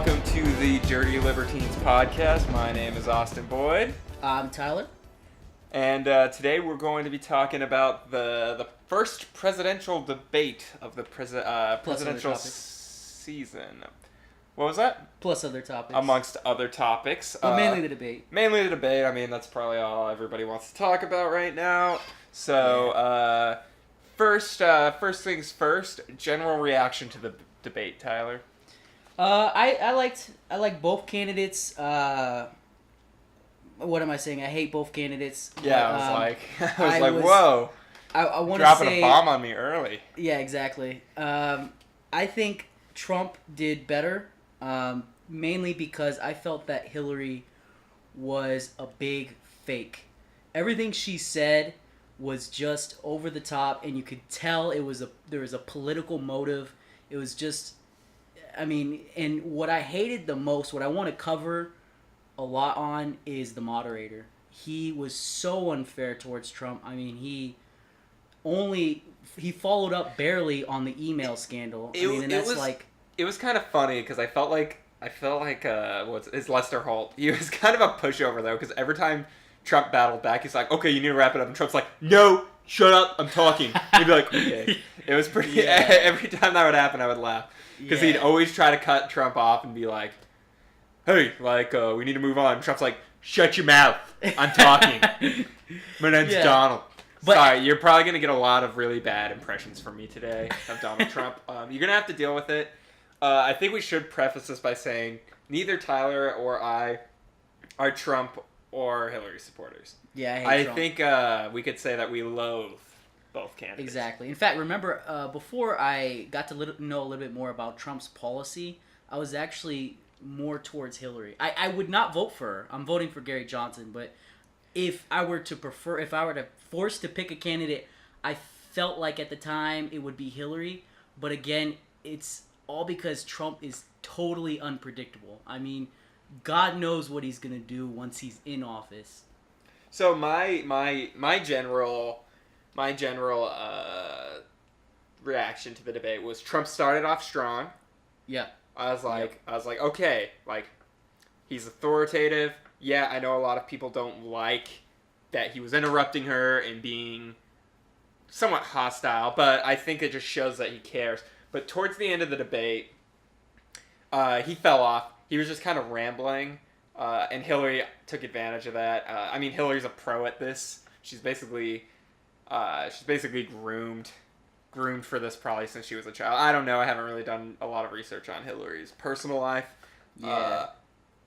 welcome to the Dirty Libertines podcast. My name is Austin Boyd. I'm Tyler. And today we're going to be talking about the first presidential debate of the presidential season. What was that? Plus other topics. Amongst other topics. But mainly the debate. Mainly the debate. I mean, that's probably all everybody wants to talk about right now. So, first things first, general reaction to the debate, Tyler. I liked both candidates. What am I saying? I hate both candidates. Yeah, but, I was like, whoa. I want to dropping say, a bomb on me early. Yeah, exactly. I think Trump did better, mainly because I felt that Hillary was a big fake. Everything she said was just over the top, and you could tell there was a political motive. It was just, I mean, and what I hated the most, what I want to cover a lot on, is the moderator. He was so unfair towards Trump. I mean, he followed up barely on the email scandal. It was kind of funny because I felt like it's Lester Holt. He was kind of a pushover though, because every time Trump battled back, he's like, "Okay, you need to wrap it up," and Trump's like, "No, shut up, I'm talking." He'd be like, "Okay." It was pretty. Yeah. Every time that would happen, I would laugh because he'd always try to cut Trump off and be like, "Hey, we need to move on." Trump's like, "Shut your mouth, I'm talking." My name's Donald. Sorry, you're probably gonna get a lot of really bad impressions from me today of Donald Trump. You're gonna have to deal with it. I think we should preface this by saying neither Tyler or I are Trump or Hillary supporters. Yeah, I hate Trump. think we could say that we loathe both candidates. Exactly. In fact, remember, before I got to know a little bit more about Trump's policy, I was actually more towards Hillary. I would not vote for her. I'm voting for Gary Johnson, but if I were to force to pick a candidate, I felt like at the time it would be Hillary. But again, it's all because Trump is totally unpredictable. I mean, God knows what he's gonna do once he's in office. So my general reaction to the debate was Trump started off strong. Yeah. I was like, okay, like, he's authoritative. Yeah, I know a lot of people don't like that he was interrupting her and being somewhat hostile, but I think it just shows that he cares. But towards the end of the debate, he fell off. He was just kind of rambling, and Hillary took advantage of that. I mean, Hillary's a pro at this. She's basically groomed for this probably since she was a child. I don't know. I haven't really done a lot of research on Hillary's personal life. Yeah.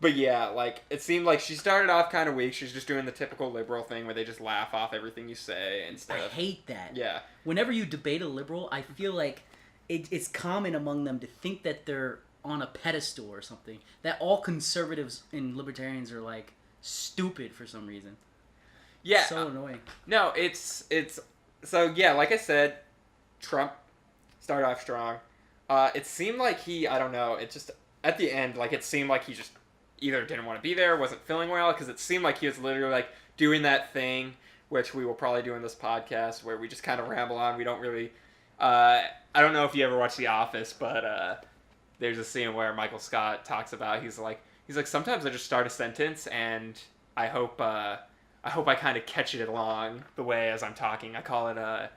But yeah, like, it seemed like she started off kind of weak. She's just doing the typical liberal thing where they just laugh off everything you say instead of... I hate that. Yeah. Whenever you debate a liberal, I feel like it's common among them to think that they're on a pedestal or something. That all conservatives and libertarians are, like, stupid for some reason. Yeah. So annoying. No, it's... So, yeah, like I said, Trump started off strong. It seemed like I don't know, it just... At the end, like, it seemed like he just either didn't want to be there, wasn't feeling well, because it seemed like he was literally, like, doing that thing, which we will probably do in this podcast, where we just kind of ramble on. We don't really... I don't know if you ever watched The Office, but there's a scene where Michael Scott talks about, he's like, sometimes I just start a sentence, and I hope I kind of catch it along the way as I'm talking. I call it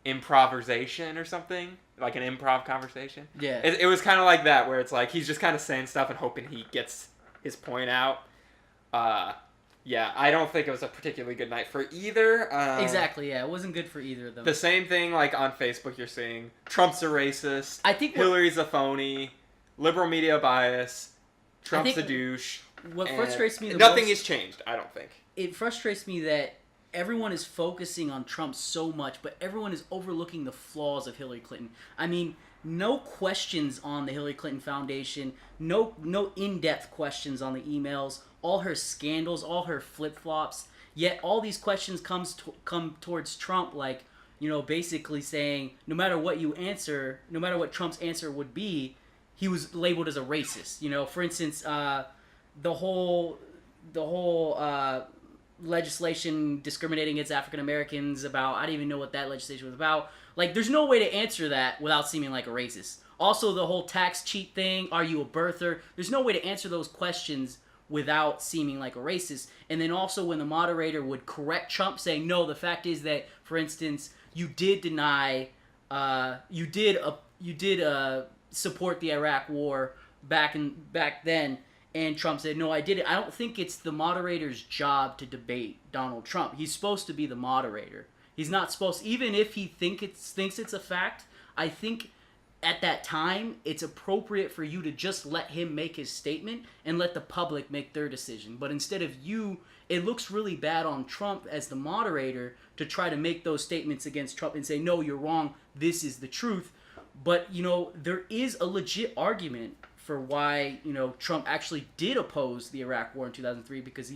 improvisation or something, like an improv conversation. Yeah. It was kind of like that, where it's like he's just kind of saying stuff and hoping he gets his point out. Yeah, I don't think it was a particularly good night for either. Exactly, yeah. It wasn't good for either of them. The same thing, like, on Facebook you're seeing, Trump's a racist, I think Hillary's a phony, liberal media bias, Trump's a douche. What frustrates me the nothing most... has changed, I don't think. It frustrates me that everyone is focusing on Trump so much, but everyone is overlooking the flaws of Hillary Clinton. I mean, no questions on the Hillary Clinton Foundation, no in-depth questions on the emails, all her scandals, all her flip-flops, yet all these questions come towards Trump, like, you know, basically saying no matter what you answer, no matter what Trump's answer would be, he was labeled as a racist. You know, for instance, the whole legislation discriminating against African Americans, about, I didn't even know what that legislation was about. Like, there's no way to answer that without seeming like a racist. Also, the whole tax cheat thing. Are you a birther? There's no way to answer those questions without seeming like a racist. And then also when the moderator would correct Trump, saying, no, the fact is that, for instance, you did deny, you did support the Iraq War back then. And Trump said, no, I didn't. I don't think it's the moderator's job to debate Donald Trump. He's supposed to be the moderator. He's not supposed, even if he thinks it's a fact, I think at that time, it's appropriate for you to just let him make his statement and let the public make their decision. But instead of you, it looks really bad on Trump as the moderator to try to make those statements against Trump and say, no, you're wrong, this is the truth. But, there is a legit argument for why, Trump actually did oppose the Iraq War in 2003, because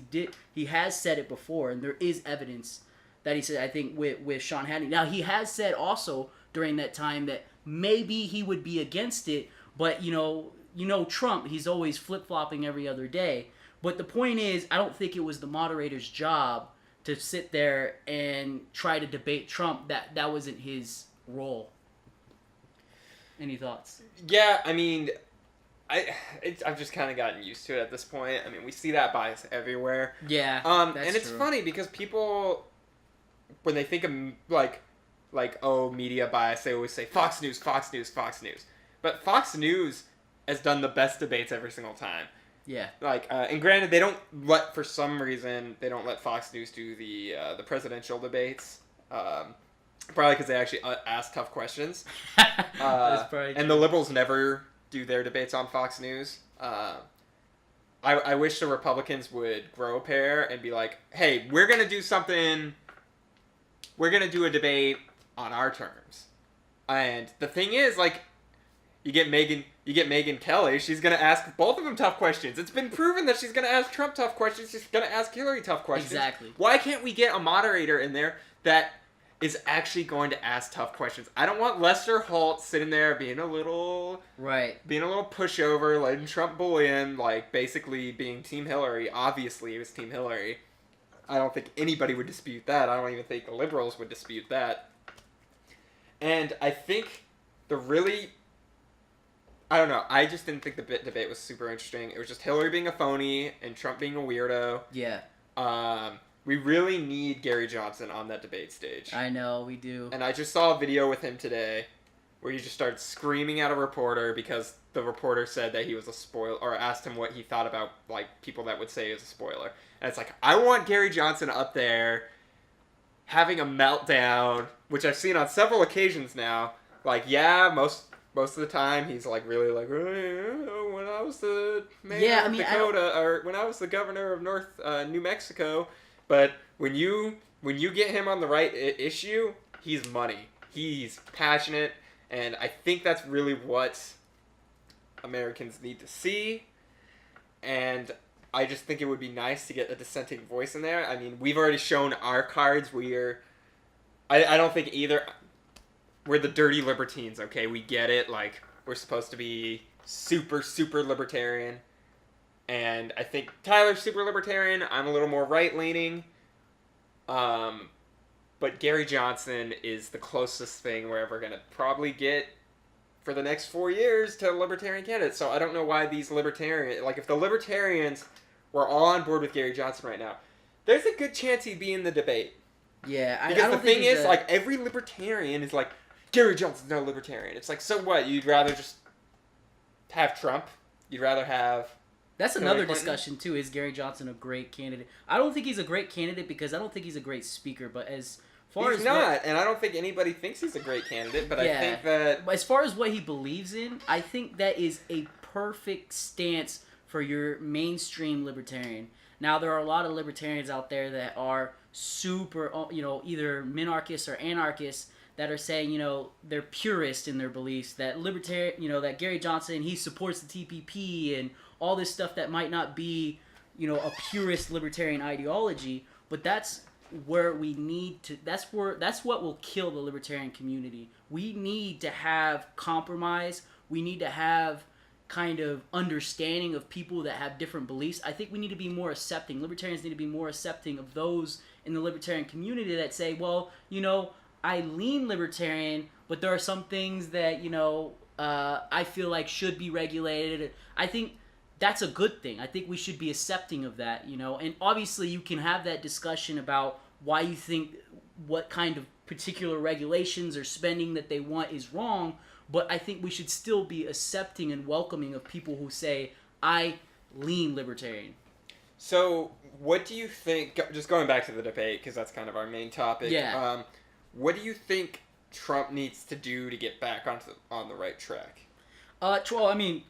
he has said it before, and there is evidence that he said, I think, with Sean Hannity. Now, he has said also during that time that maybe he would be against it, but, Trump, he's always flip-flopping every other day. But the point is, I don't think it was the moderator's job to sit there and try to debate Trump. That wasn't his role. Any thoughts? Yeah, I mean, I've just kind of gotten used to it at this point. I mean, we see that bias everywhere. Yeah, and it's funny because people, when they think of media bias, they always say Fox News, Fox News, Fox News. But Fox News has done the best debates every single time. Yeah. And granted, for some reason, they don't let Fox News do the presidential debates. Probably because they actually ask tough questions. And the liberals never do their debates on Fox News. I wish the Republicans would grow a pair and be like, hey, we're going to do something. We're going to do a debate on our terms. And the thing is, you get Megyn Kelly, she's going to ask both of them tough questions. It's been proven that she's going to ask Trump tough questions. She's going to ask Hillary tough questions. Exactly. Why can't we get a moderator in there that is actually going to ask tough questions? I don't want Lester Holt sitting there being a little pushover, letting Trump bully him, basically being Team Hillary. Obviously, it was Team Hillary. I don't think anybody would dispute that. I don't even think the liberals would dispute that. And I think I don't know. I just didn't think the debate was super interesting. It was just Hillary being a phony and Trump being a weirdo. Yeah. We really need Gary Johnson on that debate stage. I know, we do. And I just saw a video with him today where he just started screaming at a reporter because the reporter said that he was a spoiler, or asked him what he thought about people that would say he was a spoiler. And it's I want Gary Johnson up there having a meltdown, which I've seen on several occasions now. Most of the time he's really when I was the mayor of Dakota, or when I was the governor of New Mexico. But when you get him on the right issue, he's money. He's passionate, and I think that's really what Americans need to see. And I just think it would be nice to get a dissenting voice in there. I mean, we've already shown our cards. I don't think either. We're the Dirty Libertines, okay? We get it. We're supposed to be super, super libertarian. And I think Tyler's super libertarian. I'm a little more right-leaning. But Gary Johnson is the closest thing we're ever going to probably get for the next 4 years to a libertarian candidate. So I don't know why these libertarians... if the libertarians were all on board with Gary Johnson right now, there's a good chance he'd be in the debate. Yeah, because the thing is, every libertarian is Gary Johnson's not a libertarian. It's so what? You'd rather just have Trump? You'd rather have... That's another discussion, too. Is Gary Johnson a great candidate? I don't think he's a great candidate because I don't think he's a great speaker. But as far as... He's not, and I don't think anybody thinks he's a great candidate, but I think that... As far as what he believes in, I think that is a perfect stance for your mainstream libertarian. Now, there are a lot of libertarians out there that are super, either minarchists or anarchists that are saying, they're purist in their beliefs, that that Gary Johnson, he supports the TPP and all this stuff that might not be, a purist libertarian ideology, but that's where we need to, that's what will kill the libertarian community. We need to have compromise. We need to have kind of understanding of people that have different beliefs. I think we need to be more accepting. Libertarians need to be more accepting of those in the libertarian community that say, well, I lean libertarian, but there are some things that, I feel like should be regulated. I think that's a good thing. I think we should be accepting of that, you know. And obviously, you can have that discussion about why you think what kind of particular regulations or spending that they want is wrong. But I think we should still be accepting and welcoming of people who say, I lean libertarian. So, what do you think, just going back to the debate, because that's kind of our main topic, Yeah. What do you think Trump needs to do to get back on the right track? Well, I mean,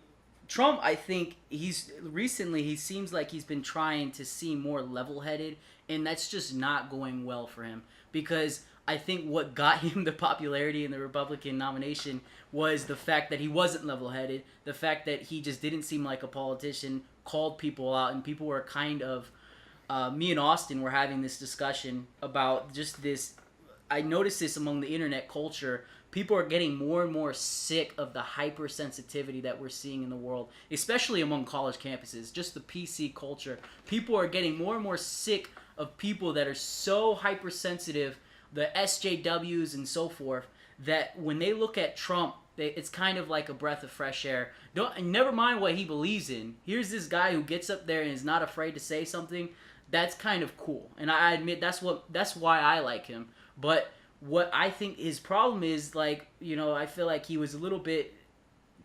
Trump, I think he seems like he's been trying to seem more level-headed, and that's just not going well for him, because I think what got him the popularity in the Republican nomination was the fact that he wasn't level-headed, the fact that he just didn't seem like a politician, called people out, and people were kind of, me and Austin were having this discussion about just this. I noticed this among the internet culture. People are getting more and more sick of the hypersensitivity that we're seeing in the world, especially among college campuses, just the PC culture. People are getting more and more sick of people that are so hypersensitive, the SJWs and so forth, that when they look at Trump, it's kind of like a breath of fresh air. Never mind what he believes in. Here's this guy who gets up there and is not afraid to say something. That's kind of cool, and I admit that's why I like him. But what I think his problem is, like, you know, I feel like he was a little bit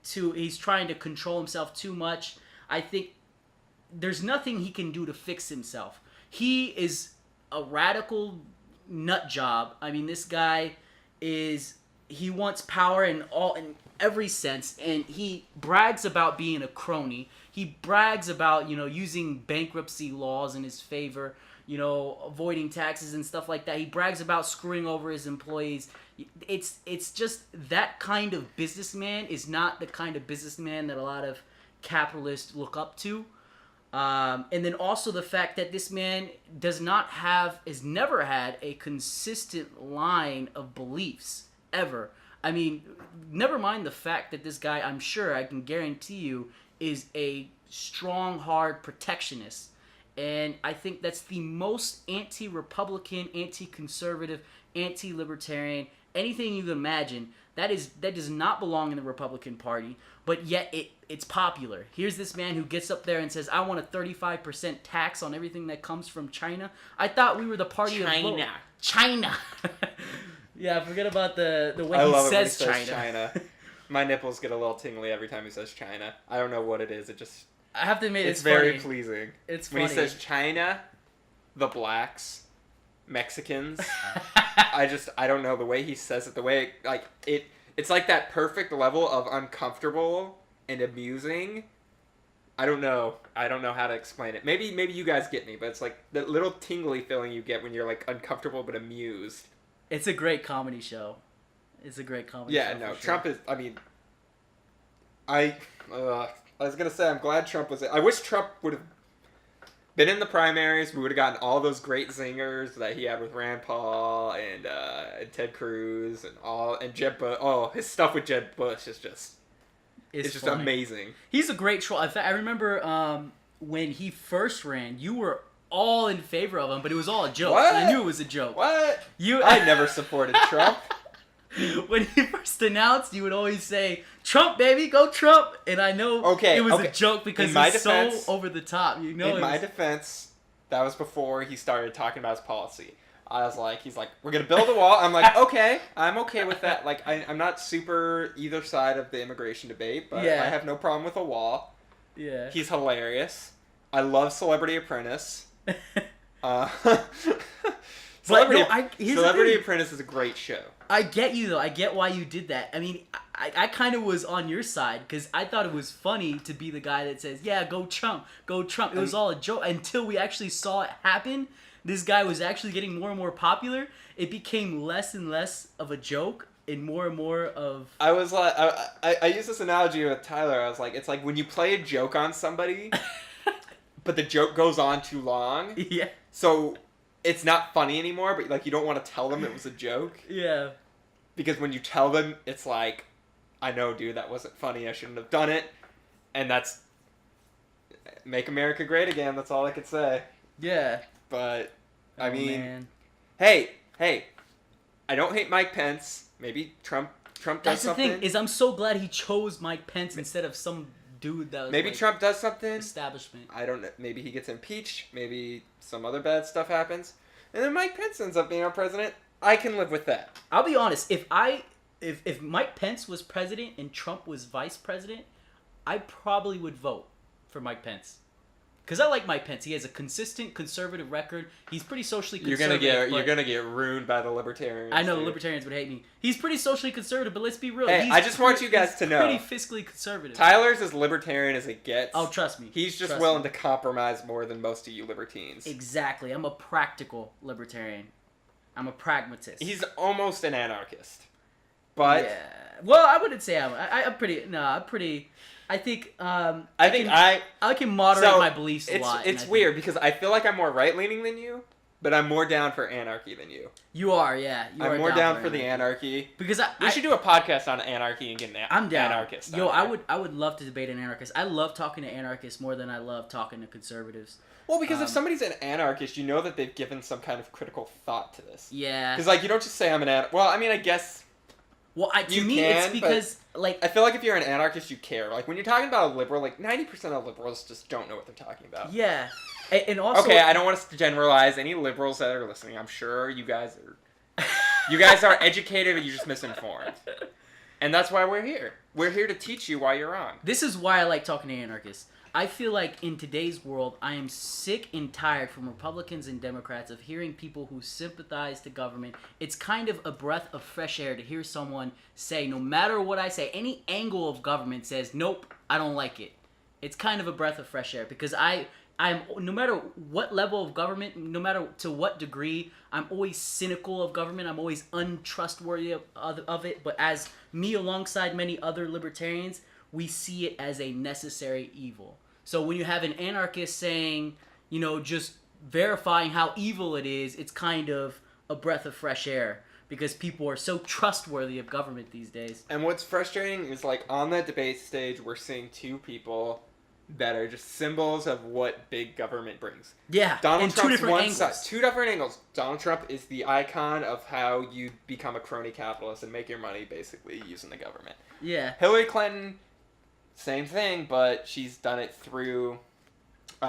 he's trying to control himself too much. I think there's nothing he can do to fix himself. He is a radical nut job. I mean, this guy he wants power in every sense, and he brags about being a crony. He brags about, you know, using bankruptcy laws in his favor, you know, avoiding taxes and stuff like that. He brags about screwing over his employees. It's just that kind of businessman is not the kind of businessman that a lot of capitalists look up to. And then also the fact that this man has never had a consistent line of beliefs, ever. I mean, never mind the fact that this guy, I'm sure, I can guarantee you, is a strong, hard protectionist. And I think that's the most anti-Republican, anti-conservative, anti-libertarian, anything you can imagine. That does not belong in the Republican Party, but yet it's popular. Here's this man who gets up there and says, I want a 35% tax on everything that comes from China. I thought we were the party of China. Yeah, forget about the way I he love says it when he says China. My nipples get a little tingly every time he says China. I don't know what it is. I have to admit, it's very funny. pleasing. It's when funny. he says China, the blacks, Mexicans. I don't know the way he says it. It's like that perfect level of uncomfortable and amusing. I don't know how to explain it. Maybe you guys get me, but it's like the little tingly feeling you get when you're like uncomfortable but amused. It's a great comedy show. Yeah, no, Trump is. I mean, I was gonna say I'm glad Trump was. I wish Trump would have been in the primaries. We would have gotten all those great zingers that he had with Rand Paul and Ted Cruz and Jeb Bush. Oh, his stuff with Jeb Bush is just it's just amazing. He's a great troll. In fact, I remember when he first ran, you were all in favor of him, but it was all a joke. What? I knew it was a joke. What? I never supported Trump. When he first announced, you would always say, Trump, baby, go Trump. And I know it was a joke because it's so over the top. You know, in my defense, that was before he started talking about his policy. I was like, he's like, we're going to build a wall. I'm like, okay, I'm okay with that. Like, I'm not super either side of the immigration debate, but I have no problem with a wall. Yeah. He's hilarious. I love Celebrity Apprentice. Celebrity Apprentice is a great show. I get you, though. I get why you did that. I mean, I kind of was on your side because I thought it was funny to be the guy that says, yeah, go Trump, go Trump. It was all a joke until we actually saw it happen. This guy was actually getting more and more popular. It became less and less of a joke and more of... I was like, I use this analogy with Tyler. I was like, it's like when you play a joke on somebody, but the joke goes on too long. Yeah. So it's not funny anymore, but like you don't want to tell them it was a joke. Yeah. Because when you tell them, it's like, I know, dude, that wasn't funny. I shouldn't have done it. And that's... Make America great again. That's all I could say. Yeah. But, I mean... Man. Hey, I don't hate Mike Pence. Maybe Trump Trump does That's the something. thing, is I'm so glad he chose Mike Pence instead of some dude that was Maybe like, Trump does something. establishment. I don't know. Maybe he gets impeached. Maybe some other bad stuff happens. And then Mike Pence ends up being our president. I can live with that. I'll be honest, if Mike Pence was president and Trump was vice president, I probably would vote for Mike Pence. Because I like Mike Pence. He has a consistent conservative record. He's pretty socially conservative. You're gonna get ruined by the libertarians. I know the dude. libertarians would hate me. He's pretty socially conservative, but let's be real. Hey, He's I just want you guys to know. Pretty fiscally conservative. Tyler's as libertarian as it gets. Oh, trust me. He's just Trust willing me. to compromise more than most of you libertines. Exactly. I'm a practical libertarian. I'm a pragmatist. He's almost an anarchist. But yeah. Well, I wouldn't say I'm pretty. No, I'm pretty. I think. I can moderate my beliefs a lot. It's weird because I feel like I'm more right leaning than you, but I'm more down for anarchy than you. You are, yeah. I'm more down for the anarchy. Because we should do a podcast on anarchy and get an I'm down. anarchist. Yo, I would love to debate an anarchist. I love talking to anarchists more than I love talking to conservatives. Well, because if somebody's an anarchist, you know that they've given some kind of critical thought to this. Yeah. Because like you don't just say I'm an anarchist. Well, I mean, I guess. Well, it's because like I feel like if you're an anarchist, you care. Like when you're talking about a liberal, like 90% of liberals just don't know what they're talking about. Yeah, and also okay, I don't want us to generalize any liberals that are listening. I'm sure you guys are educated, but you're just misinformed, and that's why we're here. We're here to teach you why you're wrong. This is why I like talking to anarchists. I feel like in today's world, I am sick and tired from Republicans and Democrats of hearing people who sympathize to government. It's kind of a breath of fresh air to hear someone say, no matter what I say, any angle of government says, nope, I don't like it. It's kind of a breath of fresh air because I'm no matter what level of government, no matter to what degree, I'm always cynical of government. I'm always untrustworthy of it. But as me alongside many other libertarians, we see it as a necessary evil. So when you have an anarchist saying, just verifying how evil it is, it's kind of a breath of fresh air because people are so trustworthy of government these days. And what's frustrating is like on that debate stage, we're seeing two people that are just symbols of what big government brings. Yeah, Donald Trump's two different angles. Two different angles. Donald Trump is the icon of how you become a crony capitalist and make your money basically using the government. Yeah. Hillary Clinton, same thing, but she's done it through,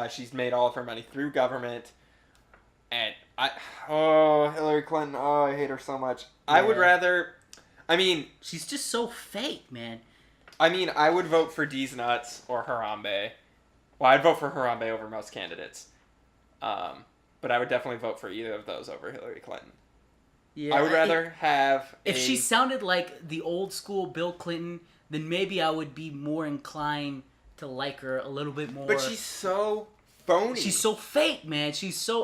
she's made all of her money through government. And Hillary Clinton, I hate her so much. Yeah. I would rather, she's just so fake, man. I would vote for D's Nuts or Harambe. Well, I'd vote for Harambe over most candidates. But I would definitely vote for either of those over Hillary Clinton. Yeah, I would rather have if she sounded like the old school Bill Clinton, then maybe I would be more inclined to like her a little bit more. But she's so phony. She's so fake, man.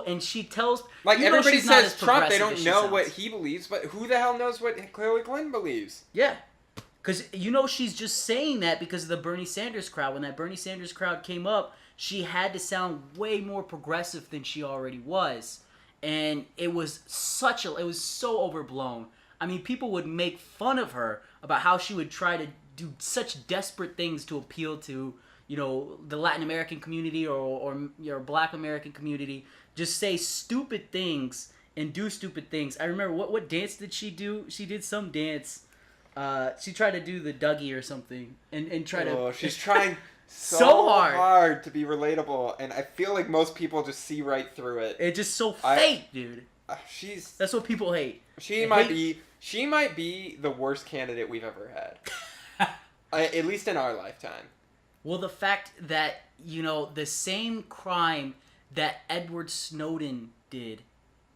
And she tells... Like, everybody says Trump, they don't know what he believes, but who the hell knows what Hillary Clinton believes? Yeah. Because, she's just saying that because of the Bernie Sanders crowd. When that Bernie Sanders crowd came up, she had to sound way more progressive than she already was. And it was so overblown. People would make fun of her about how she would try to do such desperate things to appeal to, the Latin American community or Black American community. Just say stupid things and do stupid things. I remember, what dance did she do? She did some dance. She tried to do the Dougie or something and try to... Oh, she's trying so hard to be relatable, and I feel like most people just see right through it. It's just so fake, dude. That's what people hate. She might be the worst candidate we've ever had. At least in our lifetime. Well, the fact that, the same crime that Edward Snowden did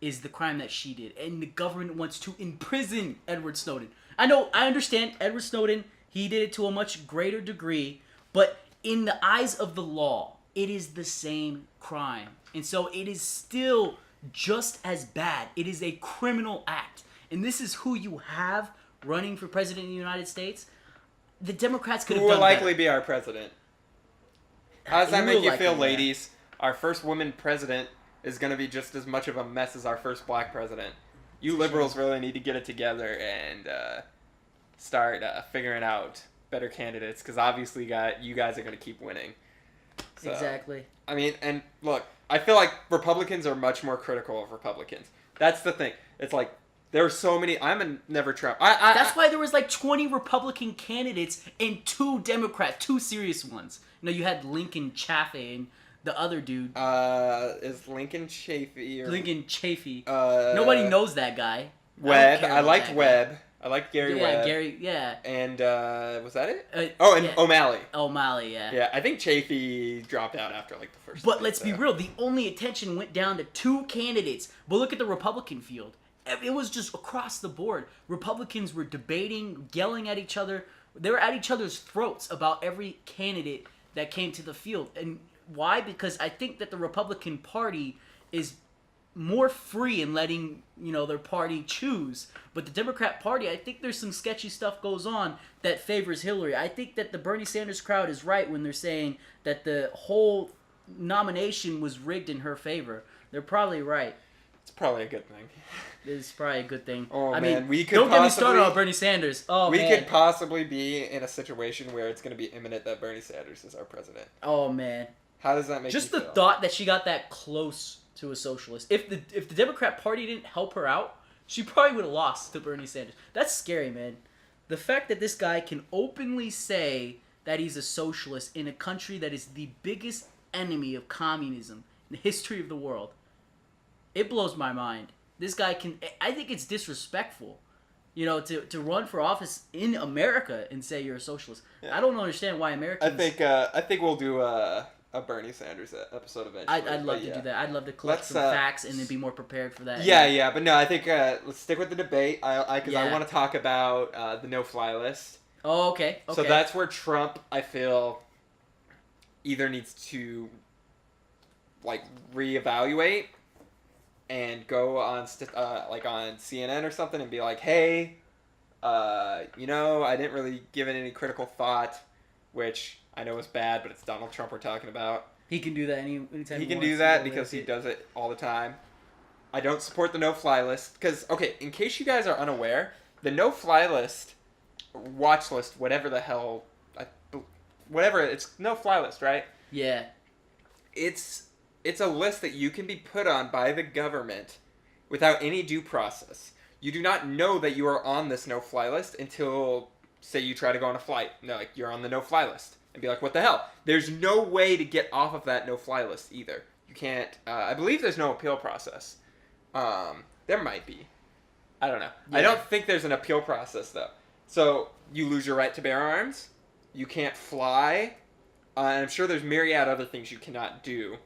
is the crime that she did. And the government wants to imprison Edward Snowden. I understand Edward Snowden, he did it to a much greater degree, but in the eyes of the law, it is the same crime. And so it is still just as bad. It is a criminal act. And this is who you have running for president of the United States. The Democrats could have done better. Who will likely better. be our president? How does that make you feel, ladies? Our first woman president is going to be just as much of a mess as our first black president. You liberals really need to get it together and start figuring out better candidates, because obviously you guys are going to keep winning. So, exactly. And look, I feel like Republicans are much more critical of Republicans. That's the thing. It's like There are so many. I'm a never Trump. That's why there was like 20 Republican candidates and 2 Democrats, 2 serious ones. You know, you had Lincoln Chafee and the other dude. Is Lincoln Chafee or Lincoln Chafee. uh, Nobody knows that guy. Webb? I liked liked Webb. I liked Gary Yeah, Webb. Gary. Yeah. And was that it? And yeah. O'Malley. O'Malley. Yeah. Yeah, I think Chafee dropped out after like the first. But debate, let's be so. real. The only attention went down to 2 candidates. But look at the Republican field. It was just across the board. Republicans were debating, yelling at each other. They were at each other's throats about every candidate that came to the field. And why? Because I think that the Republican Party is more free in letting, their party choose. But the Democrat Party, I think there's some sketchy stuff goes on that favors Hillary. I think that the Bernie Sanders crowd is right when they're saying that the whole nomination was rigged in her favor. They're probably right. It's probably a good thing. It's probably a good thing. Oh, I man. mean, We could don't get me possibly- started on Bernie Sanders. Oh, we man. could possibly be in a situation where it's going to be imminent that Bernie Sanders is our president. Oh, man. How does that make Just you the feel? thought that she got that close to a socialist. If the Democrat Party didn't help her out, she probably would have lost to Bernie Sanders. That's scary, man. The fact that this guy can openly say that he's a socialist in a country that is the biggest enemy of communism in the history of the world, it blows my mind. This guy can... I think it's disrespectful, to run for office in America and say you're a socialist. Yeah. I don't understand why Americans... I think we'll do a Bernie Sanders episode eventually. I'd love to do that. I'd love to collect some facts and then be more prepared for that. Yeah, but no, I think let's stick with the debate. I want to talk about the no-fly list. Oh, okay. So that's where Trump, I feel, either needs to reevaluate and go on on CNN or something and be like, hey, I didn't really give it any critical thought, which I know is bad, but it's Donald Trump we're talking about. He can do that anytime he can do that because he does it all the time. I don't support the no-fly list because, okay, in case you guys are unaware, the no-fly list, watch list, whatever the hell, it's no-fly list, right? Yeah. It's a list that you can be put on by the government without any due process. You do not know that you are on this no-fly list until, say, you try to go on a flight. No, you're on the no-fly list. And be like, what the hell? There's no way to get off of that no-fly list either. You can't... I believe there's no appeal process. There might be. I don't know. Yeah. I don't think there's an appeal process, though. So, you lose your right to bear arms. You can't fly. And I'm sure there's myriad other things you cannot do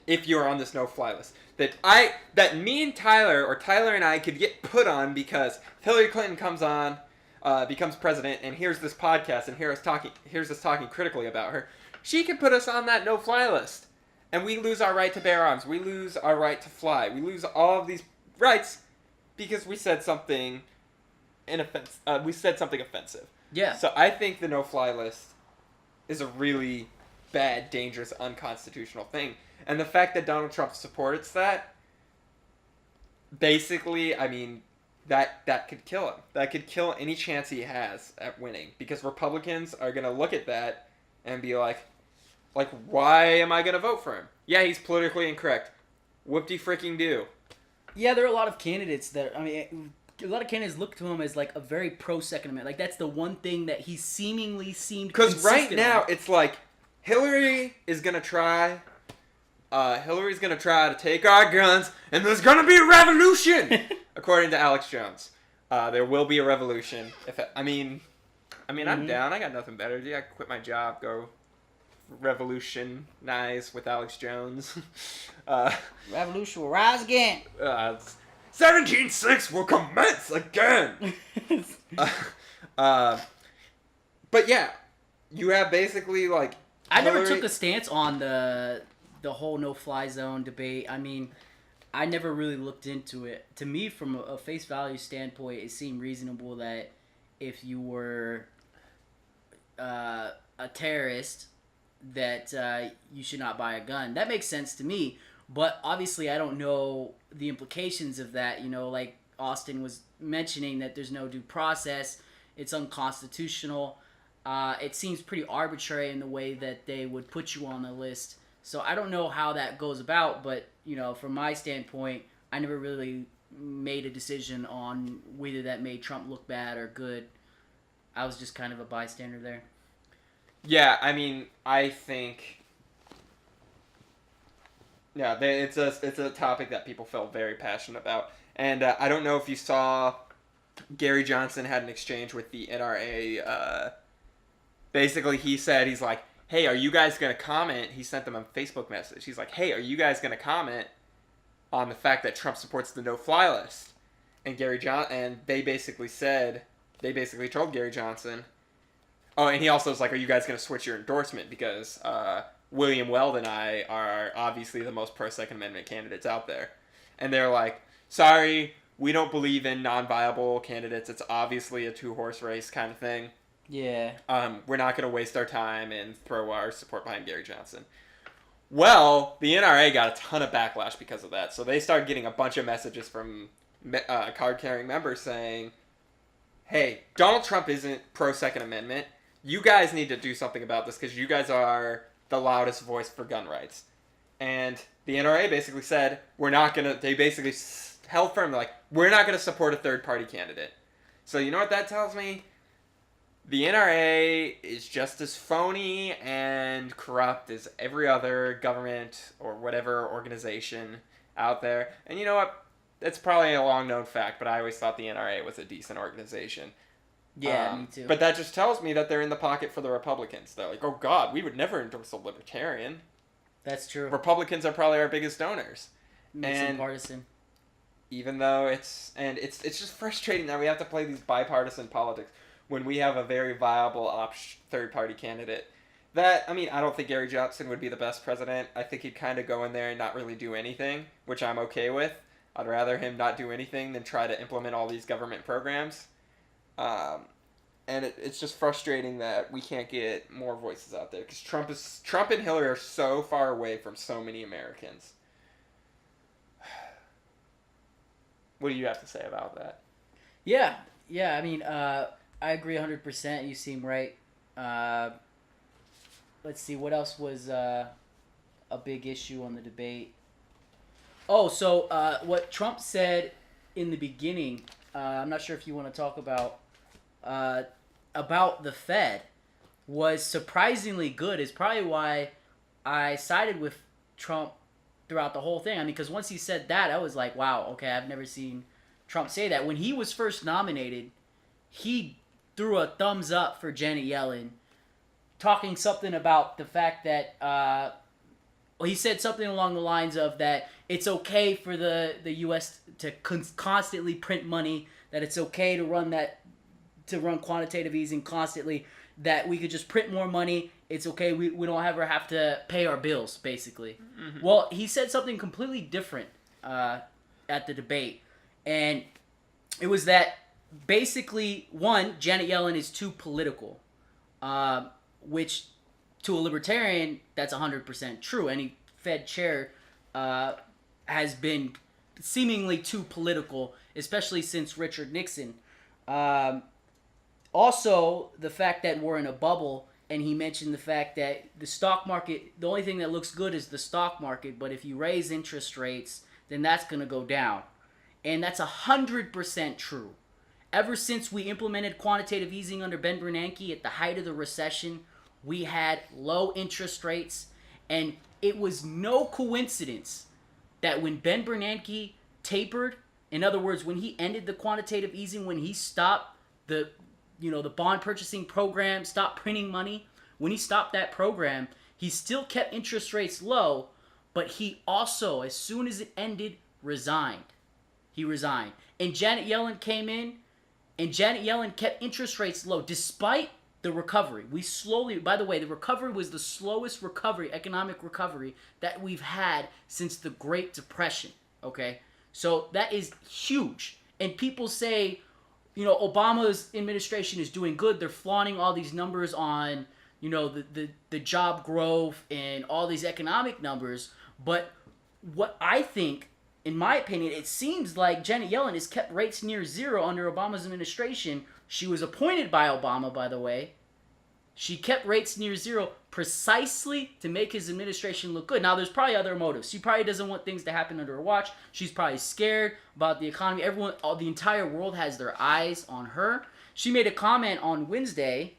if you're on this no-fly list. That me and Tyler, or Tyler and I, could get put on because Hillary Clinton comes on... becomes president, and here's this podcast, and here's us talking critically about her. She can put us on that no-fly list, and we lose our right to bear arms. We lose our right to fly. We lose all of these rights because we said something offensive. Yeah. So I think the no-fly list is a really bad, dangerous, unconstitutional thing, and the fact that Donald Trump supports that, basically, I mean. That could kill him. That could kill any chance he has at winning. Because Republicans are going to look at that and be like, why am I going to vote for him? Yeah, he's politically incorrect. Whoop-de-freaking-do. Yeah, there are a lot of candidates that, a lot of candidates look to him as a very pro-Second Amendment. That's the one thing that he seemingly seemed because right consistent now, on. it's like, Hillary is going to try... Hillary's going to try to take our guns, and there's going to be a revolution! According to Alex Jones. There will be a revolution. I'm down. I got nothing better to do. I quit my job, go revolutionize with Alex Jones. Revolution will rise again. 17-6 will commence again! But yeah, you have basically, I never took a stance on the whole no-fly zone debate. I never really looked into it. To me, from a face value standpoint, it seemed reasonable that if you were a terrorist, that you should not buy a gun. That makes sense to me. But obviously, I don't know the implications of that. Like Austin was mentioning, that there's no due process. It's unconstitutional. It seems pretty arbitrary in the way that they would put you on the list. So I don't know how that goes about, but from my standpoint, I never really made a decision on whether that made Trump look bad or good. I was just kind of a bystander there. Yeah, I mean, I think. Yeah, it's a topic that people felt very passionate about, and I don't know if you saw, Gary Johnson had an exchange with the NRA. Basically, he's like, "Hey, are you guys gonna comment?" He sent them a Facebook message. He's like, "Hey, are you guys gonna comment on the fact that Trump supports the no-fly list?" And they basically told Gary Johnson. Oh, and he also was like, "Are you guys gonna switch your endorsement because William Weld and I are obviously the most pro-Second Amendment candidates out there?" And they're like, "Sorry, we don't believe in non-viable candidates. It's obviously a two-horse race kind of thing. Yeah. We're not going to waste our time and throw our support behind Gary Johnson." Well, the NRA got a ton of backlash because of that. So they started getting a bunch of messages from card-carrying members saying, "Hey, Donald Trump isn't pro-Second Amendment. You guys need to do something about this because you guys are the loudest voice for gun rights." And the NRA basically said, we're not going to, they basically held firm, like, we're not going to support a third-party candidate. So you know what that tells me? The NRA is just as phony and corrupt as every other government or whatever organization out there. And you know what? That's probably a long-known fact, but I always thought the NRA was a decent organization. Yeah, me too. But that just tells me that they're in the pocket for the Republicans. They're like, "Oh God, we would never endorse a libertarian." That's true. Republicans are probably our biggest donors. Makes them partisan. Even though it's just frustrating that we have to play these bipartisan politics when we have a very viable third-party candidate. I don't think Gary Johnson would be the best president. I think he'd kind of go in there and not really do anything, which I'm okay with. I'd rather him not do anything than try to implement all these government programs. And it's just frustrating that we can't get more voices out there because Trump and Hillary are so far away from so many Americans. What do you have to say about that? Yeah. I mean, I agree 100%. You seem right. Let's see, what else was a big issue on the debate? Oh, so what Trump said in the beginning, I'm not sure if you want to talk about the Fed, was surprisingly good. Is probably why I sided with Trump throughout the whole thing. I mean, because once he said that, I was like, wow, okay, I've never seen Trump say that. When he was first nominated, he threw a thumbs up for Janet Yellen, talking something about the fact that he said something along the lines of that it's okay for the U.S. to constantly print money, that it's okay to run quantitative easing constantly, that we could just print more money. It's okay. We don't ever have to pay our bills, basically. Mm-hmm. Well, he said something completely different at the debate. And it was that basically, one, Janet Yellen is too political, which to a libertarian, that's 100% true. Any Fed chair has been seemingly too political, especially since Richard Nixon. Also, the fact that we're in a bubble, and he mentioned the fact that the stock market, the only thing that looks good is the stock market, but if you raise interest rates, then that's going to go down. And that's 100% true. Ever since we implemented quantitative easing under Ben Bernanke at the height of the recession, we had low interest rates, and it was no coincidence that when Ben Bernanke tapered, in other words, when he ended the quantitative easing, when he stopped the bond purchasing program, stopped printing money, when he stopped that program, he still kept interest rates low, but he also, as soon as it ended, resigned. He resigned. And Janet Yellen came in, and Janet Yellen kept interest rates low despite the recovery. By the way, the recovery was the slowest economic recovery that we've had since the Great Depression, okay? So that is huge. And people say, Obama's administration is doing good. They're flaunting all these numbers on, the job growth and all these economic numbers. But what I think, in my opinion, it seems like Janet Yellen has kept rates near zero under Obama's administration. She was appointed by Obama, by the way. She kept rates near zero precisely to make his administration look good. Now, there's probably other motives. She probably doesn't want things to happen under her watch. She's probably scared about the economy. The entire world has their eyes on her. She made a comment on Wednesday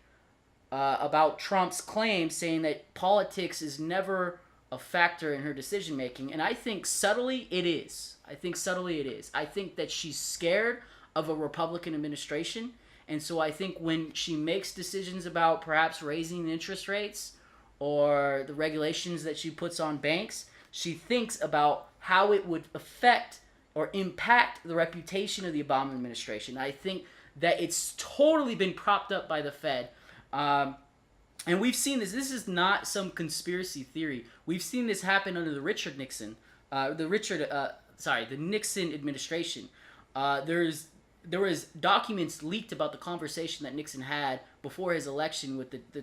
about Trump's claim, saying that politics is never a factor in her decision making, and I think subtly it is. I think that she's scared of a Republican administration, and so I think when she makes decisions about perhaps raising interest rates or the regulations that she puts on banks, she thinks about how it would affect or impact the reputation of the Obama administration. I think that it's totally been propped up by the Fed. And we've seen this. This is not some conspiracy theory. We've seen this happen under the Nixon administration. There was documents leaked about the conversation that Nixon had before his election with the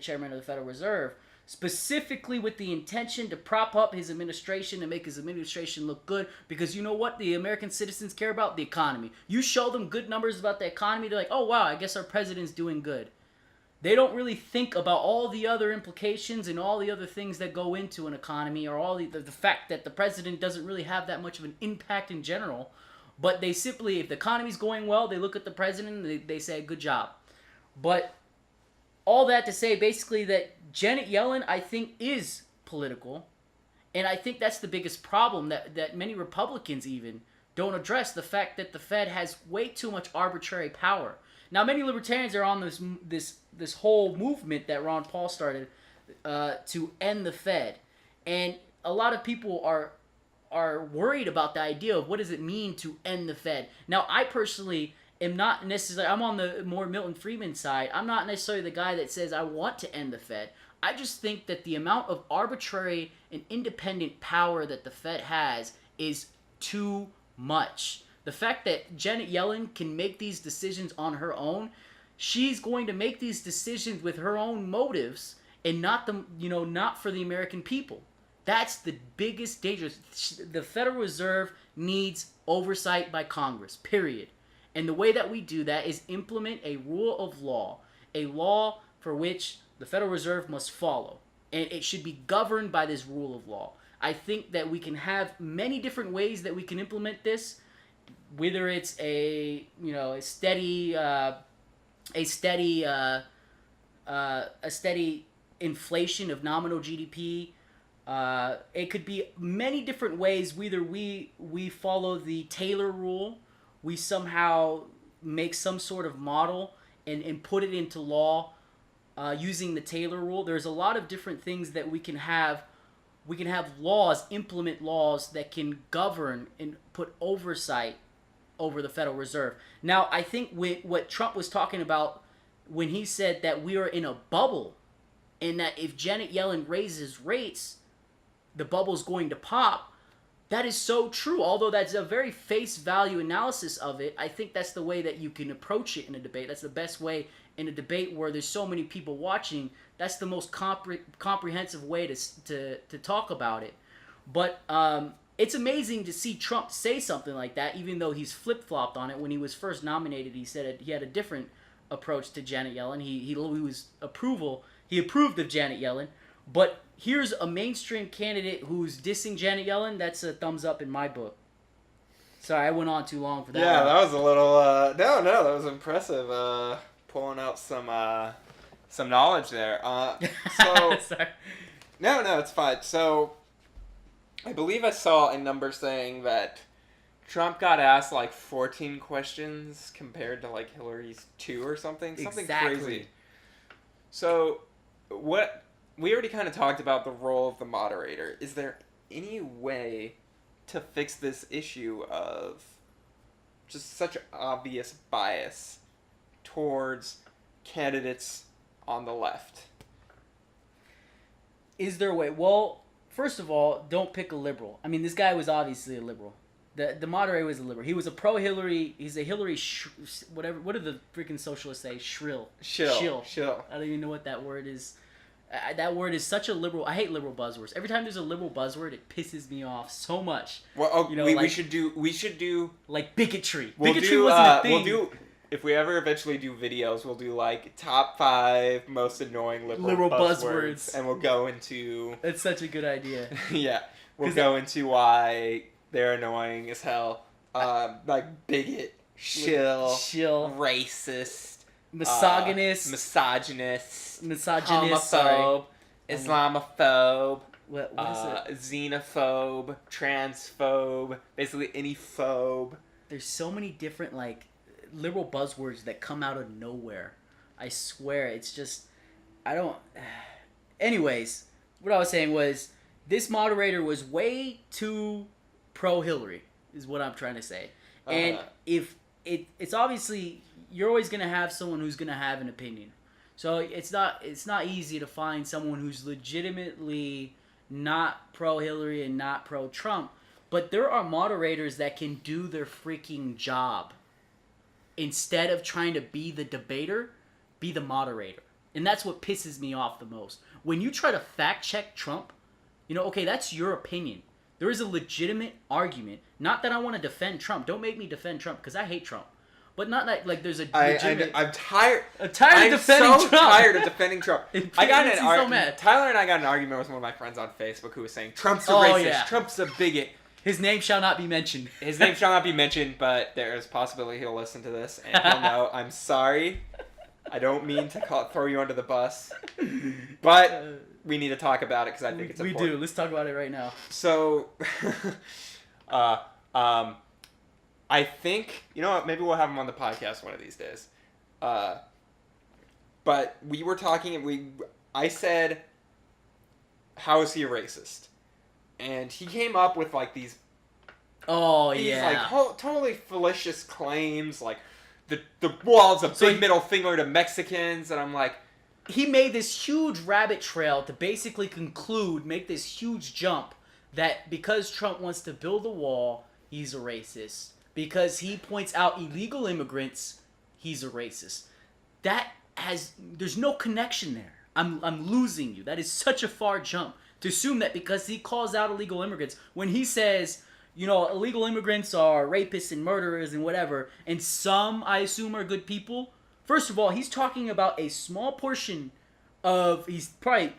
chairman of the Federal Reserve, specifically with the intention to prop up his administration and make his administration look good. Because you know what the American citizens care about? The economy. You show them good numbers about the economy, they're like, oh wow, I guess our president's doing good. They don't really think about all the other implications and all the other things that go into an economy, or all the fact that the president doesn't really have that much of an impact in general. But they simply, if the economy's going well, they look at the president and they say, good job. But all that to say, basically, that Janet Yellen, I think, is political. And I think that's the biggest problem that many Republicans even don't address, the fact that the Fed has way too much arbitrary power. Now, many libertarians are on this whole movement that Ron Paul started to end the Fed, and a lot of people are worried about the idea of what does it mean to end the Fed. Now, I personally am not necessarily. I'm on the more Milton Friedman side. I'm not necessarily the guy that says I want to end the Fed. I just think that the amount of arbitrary and independent power that the Fed has is too much. The fact that Janet Yellen can make these decisions on her own, she's going to make these decisions with her own motives and not for the American people. That's the biggest danger. The Federal Reserve needs oversight by Congress, period. And the way that we do that is implement a rule of law, a law for which the Federal Reserve must follow. And it should be governed by this rule of law. I think that we can have many different ways that we can implement this, whether it's a steady inflation of nominal GDP. It could be many different ways. Whether we follow the Taylor rule, we somehow make some sort of model and put it into law using the Taylor rule. There's a lot of different things that we can have. We can have laws, implement laws that can govern and put oversight over the Federal Reserve. Now, I think what Trump was talking about when he said that we are in a bubble, and that if Janet Yellen raises rates, the bubble's going to pop, that is so true. Although that's a very face value analysis of it, I think that's the way that you can approach it in a debate. That's the best way in a debate where there's so many people watching. That's the most comprehensive way to talk about it. But it's amazing to see Trump say something like that, even though he's flip-flopped on it. When he was first nominated, he said he had a different approach to Janet Yellen. He approved of Janet Yellen. But here's a mainstream candidate who's dissing Janet Yellen. That's a thumbs up in my book. Sorry, I went on too long for that. Yeah, that was a little. No, that was impressive. Pulling out some knowledge there. So Sorry. No, it's fine. So I believe I saw a number saying that Trump got asked like 14 questions compared to like Hillary's 2 or something. Something Exactly. crazy. So what we already kind of talked about the role of the moderator. Is there any way to fix this issue of just such obvious bias towards candidates on the left? Is there a way? Well, first of all, don't pick a liberal. I mean, this guy was obviously a liberal. The moderator was a liberal. He was a pro-Hillary. He's a Hillary whatever. What do the freaking socialists say? Shill. I don't even know what that word is. That word is such a liberal. I hate liberal buzzwords. Every time there's a liberal buzzword, it pisses me off so much. Well, we should do like bigotry. We'll Bigotry do, wasn't a thing. if we ever eventually do videos, we'll do like top 5 most annoying liberal buzzwords. and we'll go into That's such a good idea. yeah, we'll go into why they're annoying as hell. Like bigot, shill, racist, misogynist, homophobe, sorry. Islamophobe. What is it? Xenophobe, transphobe, basically any phobe. There's so many different like liberal buzzwords that come out of nowhere. I swear, it's just I don't. Anyways, what I was saying was this moderator was way too pro Hillary, is what I'm trying to say. And if it's obviously you're always gonna have someone who's gonna have an opinion. So it's not easy to find someone who's legitimately not pro-Hillary and not pro-Trump, but there are moderators that can do their freaking job. Instead of trying to be the debater, be the moderator. And that's what pisses me off the most. When you try to fact-check Trump, okay, that's your opinion. There is a legitimate argument. Not that I want to defend Trump. Don't make me defend Trump, because I hate Trump. But not like there's a legitimate... I'm tired. I'm tired of defending Trump. Tired of defending Trump. I got an argument. Tyler and I got an argument with one of my friends on Facebook who was saying Trump's a racist. Yeah. Trump's a bigot. His name shall not be mentioned. His name shall not be mentioned, but there is a possibility he'll listen to this and he'll know. I'm sorry. I don't mean to throw you under the bus, but we need to talk about it because I think it's important. We do. Let's talk about it right now. So, I think, you know what, maybe we'll have him on the podcast one of these days. But we were talking, I said, how is he a racist? And he came up with like these like totally fallacious claims, like the wall is a big middle finger to Mexicans, and I'm like... He made this huge rabbit trail to basically make this huge jump that because Trump wants to build a wall, he's a racist. Because he points out illegal immigrants, he's a racist. There's no connection there. I'm losing you. That is such a far jump to assume that because he calls out illegal immigrants, when he says, illegal immigrants are rapists and murderers and whatever, and some, I assume, are good people. First of all, he's talking about a small portion he's probably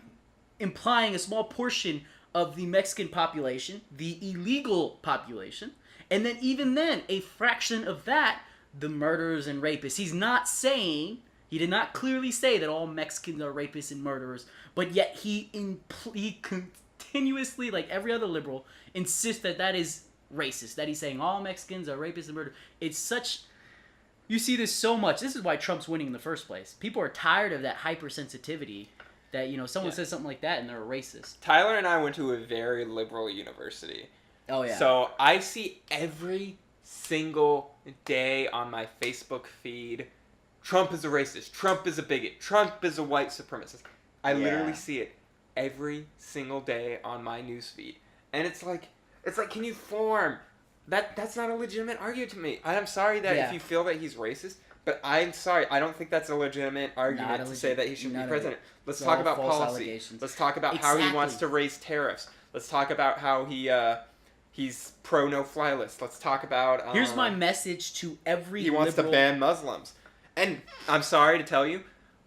implying a small portion of the Mexican population, the illegal population. And then even then, a fraction of that, the murderers and rapists. He did not clearly say that all Mexicans are rapists and murderers, but yet he continuously, like every other liberal, insists that is racist, that he's saying all Mexicans are rapists and murderers. You see this so much. This is why Trump's winning in the first place. People are tired of that hypersensitivity that, someone says something like that and they're a racist. Tyler and I went to a very liberal university. Oh, yeah. So I see every single day on my Facebook feed, Trump is a racist, Trump is a bigot, Trump is a white supremacist. I literally see it every single day on my newsfeed. And it's like, can you form? That's not a legitimate argument to me. I'm sorry that if you feel that he's racist, but I'm sorry, I don't think that's a legitimate argument to say that he should be president. Let's talk about policy. Let's talk about how he wants to raise tariffs. Let's talk about how he's pro no-fly list. Let's talk about... Here's my message to every He wants to ban Muslims. And I'm sorry to tell you,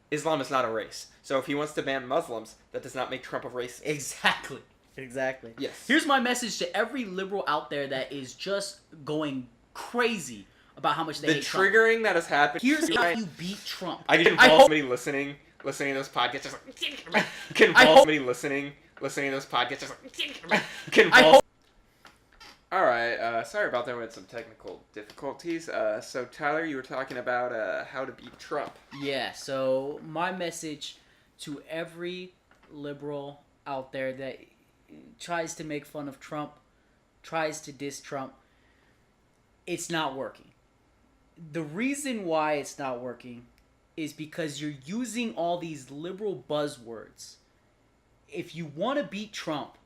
Islam is not a race. So if he wants to ban Muslims, that does not make Trump a racist. Exactly. Yes. Here's my message to every liberal out there that is just going crazy about how much they hate Trump. The triggering that has happened... Here's how you beat Trump. I can involve somebody listening to this podcast, just like... somebody listening to this podcast, just like... Alright, sorry about that. We had some technical difficulties. So, Tyler, you were talking about how to beat Trump. Yeah, so my message to every liberal out there that tries to make fun of Trump, tries to diss Trump, it's not working. The reason why it's not working is because you're using all these liberal buzzwords. If you want to beat Trump,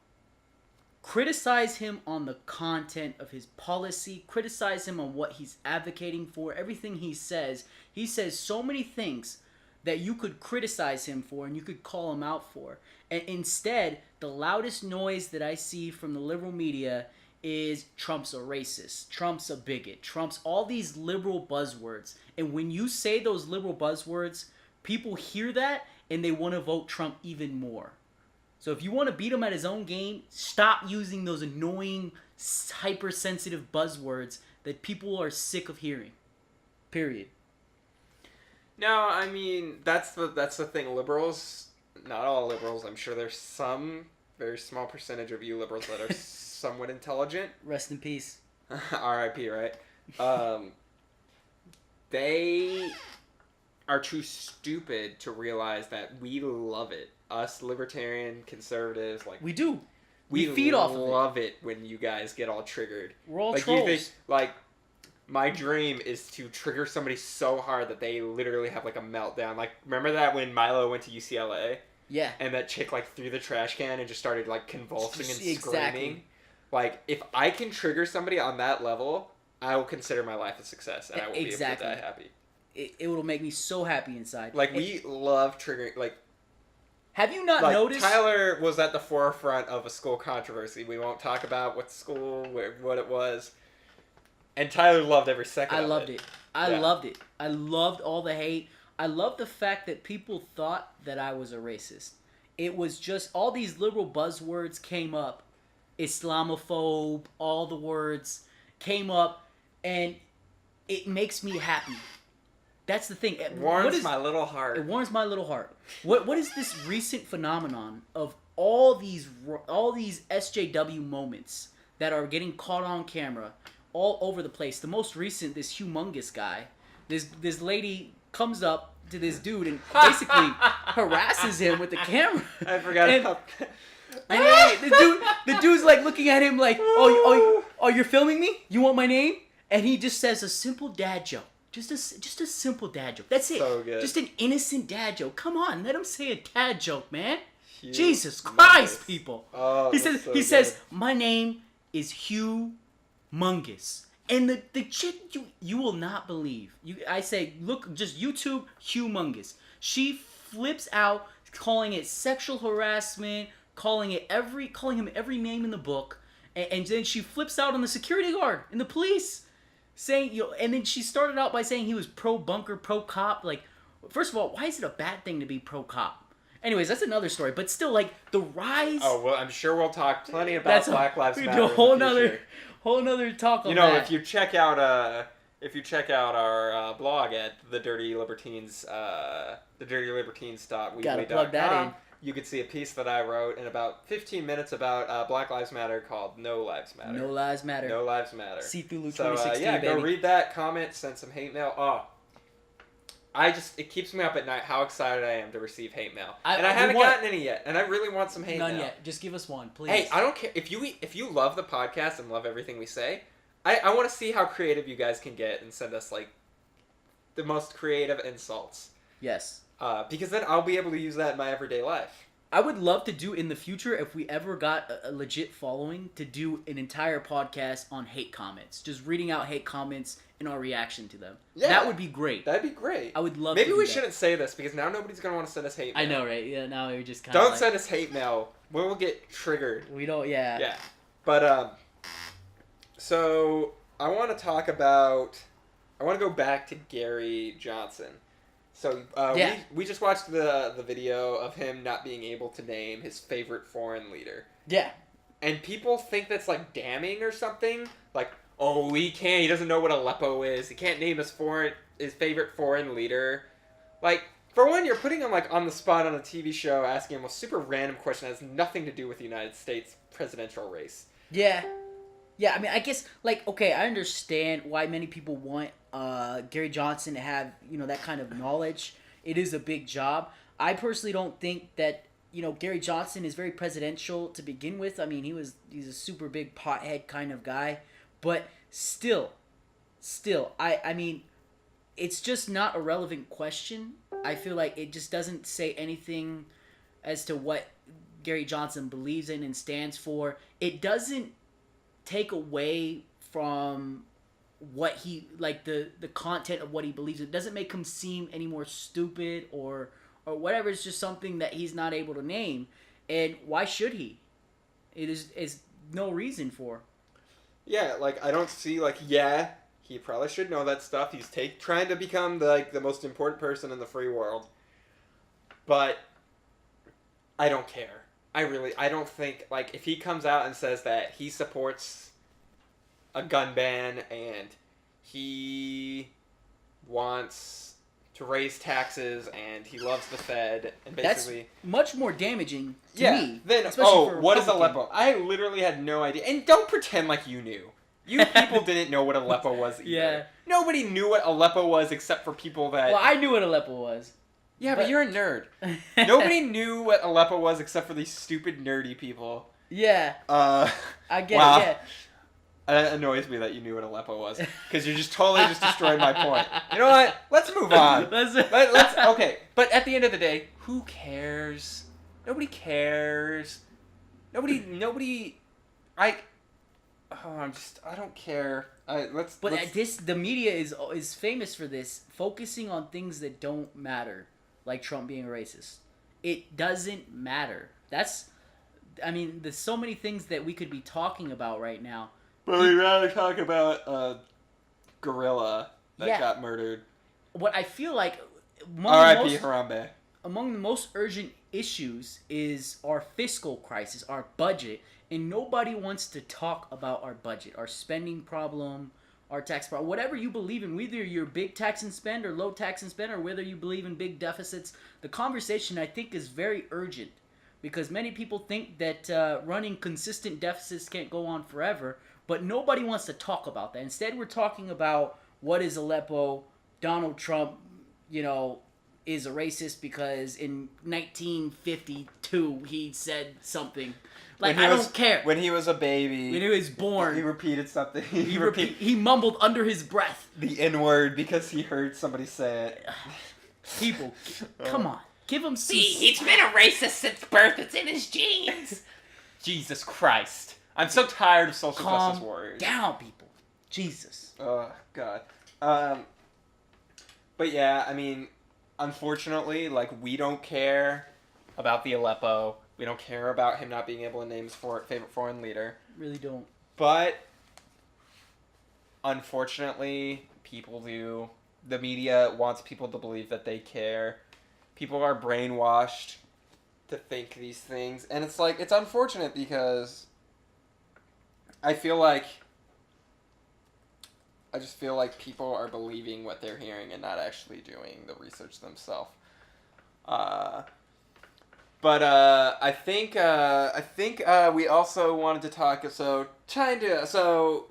criticize him on the content of his policy. Criticize him on what he's advocating for. Everything he says so many things that you could criticize him for and you could call him out for. And instead, the loudest noise that I see from the liberal media is Trump's a racist, Trump's a bigot, Trump's all these liberal buzzwords. And when you say those liberal buzzwords, people hear that and they want to vote Trump even more. So if you want to beat him at his own game, stop using those annoying, hypersensitive buzzwords that people are sick of hearing. Period. No, I mean, that's the thing. Liberals, not all liberals, I'm sure there's some very small percentage of you liberals that are somewhat intelligent. Rest in peace. R.I.P., right? They are too stupid to realize that we love it. Us libertarian conservatives, like we do. We feed off of it. We love it when you guys get all triggered. We're all like, trolls. You think, like, my dream is to trigger somebody so hard that they literally have like a meltdown. Like, remember that when Milo went to UCLA? Yeah. And that chick like threw the trash can and just started like convulsing and screaming. Exactly. Like, if I can trigger somebody on that level, I will consider my life a success, and I will be able to die happy. It will make me so happy inside. Like, we love triggering. Like, have you not noticed? Tyler was at the forefront of a school controversy. We won't talk about what school, what it was. And Tyler loved every second of it. I loved it. I loved it. I loved all the hate. I loved the fact that people thought that I was a racist. It was just all these liberal buzzwords came up. Islamophobe, all the words came up, and it makes me happy. That's the thing. It warms my little heart. It warms my little heart. What is this recent phenomenon of all these SJW moments that are getting caught on camera all over the place? The most recent, this humongous guy, this lady comes up to this dude and basically harasses him with the camera. I forgot about that. And the dude's like looking at him like, oh, you're filming me? You want my name? And he just says a simple dad joke. Just a simple dad joke. That's it. So good. Just an innocent dad joke. Come on, let him say a dad joke, man. Jesus Christ, people. Oh, he says, my name is Hugh Mungus. And the chick, you will not believe. I say, look, just YouTube Hugh Mungus. She flips out, calling it sexual harassment, calling him every name in the book, and then she flips out on the security guard and the police, saying, and then she started out by saying he was pro bunker, pro cop. Like, first of all, why is it a bad thing to be pro cop? Anyways, that's another story. But still, like, the rise. Oh well, I'm sure we'll talk plenty about Black Lives Matter. A whole nother talk on that. If you check out our blog at the Dirty Libertines, thedirtylibertines.weebly.com, gotta plug that in. You could see a piece that I wrote in about 15 minutes about Black Lives Matter called No Lives Matter. No Lives Matter. No Lives Matter. See through Luke So 2016, go read that, comment, send some hate mail. It keeps me up at night how excited I am to receive hate mail. I haven't gotten any yet, and I really want some hate mail. None yet. Just give us one, please. Hey, I don't care. If you love the podcast and love everything we say, I want to see how creative you guys can get and send us, like, the most creative insults. Yes. Because then I'll be able to use that in my everyday life. I would love to do in the future, if we ever got a legit following, to do an entire podcast on hate comments. Just reading out hate comments and our reaction to them. Yeah. That would be great. That'd be great. I would love Maybe to do we that. shouldn't say this, because now nobody's going to want to send us hate mail. I know, right? Yeah, now we're just kind of Don't send us hate mail. We'll get triggered. We don't, yeah. Yeah. But, so, I want to go back to Gary Johnson. So, we just watched the video of him not being able to name his favorite foreign leader. Yeah. And people think that's, like, damning or something. Like, oh, he doesn't know what Aleppo is. He can't name his favorite foreign leader. Like, for one, you're putting him, like, on the spot on a TV show, asking him a super random question that has nothing to do with the United States presidential race. Yeah. Yeah, I mean, I guess, like, okay, I understand why many people want Gary Johnson to have, that kind of knowledge. It is a big job. I personally don't think that, Gary Johnson is very presidential to begin with. I mean, he's a super big pothead kind of guy. But still, I mean, it's just not a relevant question. I feel like it just doesn't say anything as to what Gary Johnson believes in and stands for. It doesn't take away from what he, like, the content of what he believes. It doesn't make him seem any more stupid or whatever. It's just something that he's not able to name. And why should he? It is no reason for. Yeah, like I don't see like yeah, he probably should know that stuff. He's trying to become the most important person in the free world. But I don't care. I don't think like if he comes out and says that he supports a gun ban and he wants to raise taxes and he loves the Fed and basically That's much more damaging to me. Then especially for a what is Republican. Aleppo? I literally had no idea. And don't pretend like you knew. You people didn't know what Aleppo was either. Yeah. Nobody knew what Aleppo was except for people that Well, I knew what Aleppo was. Yeah, but you're a nerd. Nobody knew what Aleppo was except for these stupid nerdy people. Yeah. I get wow. it, yeah. It annoys me that you knew what Aleppo was because you just totally just destroyed my point. You know what? Let's move on. Let's okay. But at the end of the day, who cares? Nobody cares. Nobody. I don't care. The media is famous for this, focusing on things that don't matter, like Trump being a racist. It doesn't matter. There's so many things that we could be talking about right now. But we'd rather talk about a gorilla that got murdered. What I feel like R.I.P. Harambe. Among the most urgent issues is our fiscal crisis, our budget, and nobody wants to talk about our budget, our spending problem, our tax problem, whatever you believe in, whether you're big tax and spend or low tax and spend, or whether you believe in big deficits. The conversation, I think, is very urgent because many people think that running consistent deficits can't go on forever. But nobody wants to talk about that. Instead, we're talking about what is Aleppo. Donald Trump, is a racist because in 1952 he said something. Like, I don't care. When he was a baby. When he was born. He repeated something. He mumbled under his breath. The N-word because he heard somebody say it. People, come on. Give him some... He's been a racist since birth. It's in his genes. Jesus Christ. I'm so tired of social justice warriors. Calm down, people. Jesus. Oh, God. But yeah, I mean, unfortunately, like, we don't care about the Aleppo. We don't care about him not being able to name his favorite foreign leader. Really don't. But, unfortunately, people do. The media wants people to believe that they care. People are brainwashed to think these things. And it's like, it's unfortunate because... I just feel like people are believing what they're hearing and not actually doing the research themselves. But I think we also wanted to talk. So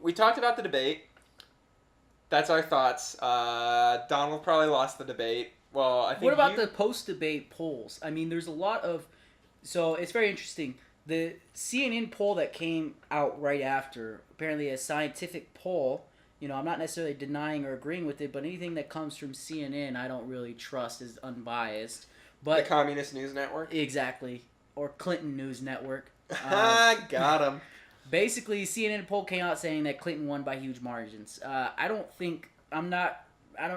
we talked about the debate. That's our thoughts. Donald probably lost the debate. Well, I think. What about the post-debate polls? I mean, there's a lot of. So it's very interesting. The CNN poll that came out right after, apparently a scientific poll, I'm not necessarily denying or agreeing with it, but anything that comes from CNN I don't really trust is unbiased. But the Communist News Network? Exactly. Or Clinton News Network. Got him. Basically, CNN poll came out saying that Clinton won by huge margins. I don't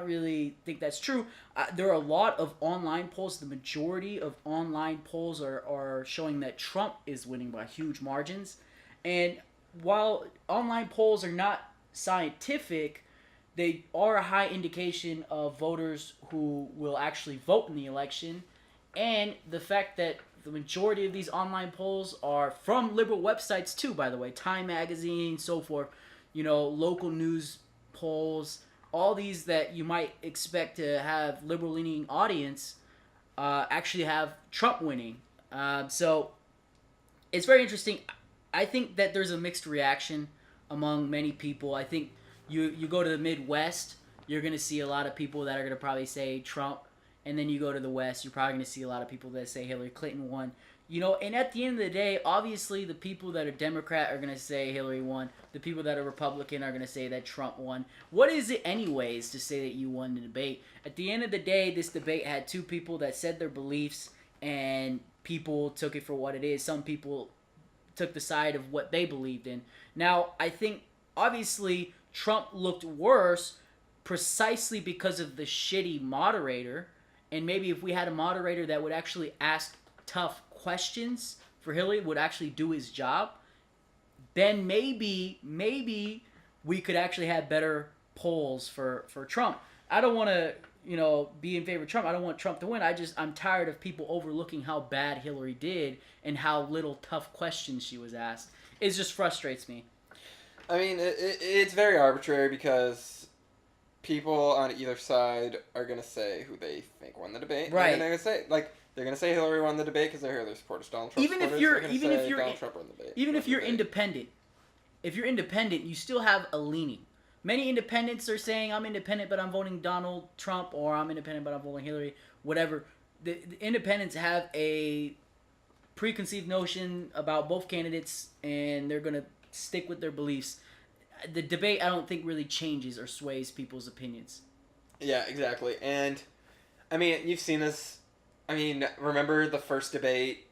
really think that's true. There are a lot of online polls. The majority of online polls are showing that Trump is winning by huge margins. And while online polls are not scientific, they are a high indication of voters who will actually vote in the election. And the fact that the majority of these online polls are from liberal websites too, by the way. Time Magazine, so forth. Local news polls. All these that you might expect to have liberal-leaning audience actually have Trump winning. So it's very interesting. I think that there's a mixed reaction among many people. I think you go to the Midwest, you're going to see a lot of people that are going to probably say Trump. And then you go to the West, you're probably going to see a lot of people that say Hillary Clinton won. And at the end of the day, obviously the people that are Democrat are going to say Hillary won. The people that are Republican are going to say that Trump won. What is it anyways to say that you won the debate? At the end of the day, this debate had two people that said their beliefs and people took it for what it is. Some people took the side of what they believed in. Now, I think obviously Trump looked worse precisely because of the shitty moderator. And maybe if we had a moderator that would actually ask tough questions for Hillary, would actually do his job, then maybe we could actually have better polls for Trump. I don't want to, be in favor of Trump. I don't want Trump to win. I'm tired of people overlooking how bad Hillary did and how little tough questions she was asked. It just frustrates me. I mean, it's very arbitrary because people on either side are gonna say who they think won the debate. Right. And they're gonna say Hillary won the debate because they're Hillary supporters. Donald Trump Even if supporters, you're they're gonna say Donald Trump won the debate. Even if you're independent, you still have a leaning. Many independents are saying, I'm independent, but I'm voting Donald Trump, or I'm independent, but I'm voting Hillary, whatever. The independents have a preconceived notion about both candidates, and they're going to stick with their beliefs. The debate, I don't think, really changes or sways people's opinions. Yeah, exactly. And, I mean, you've seen this. I mean, remember the first debate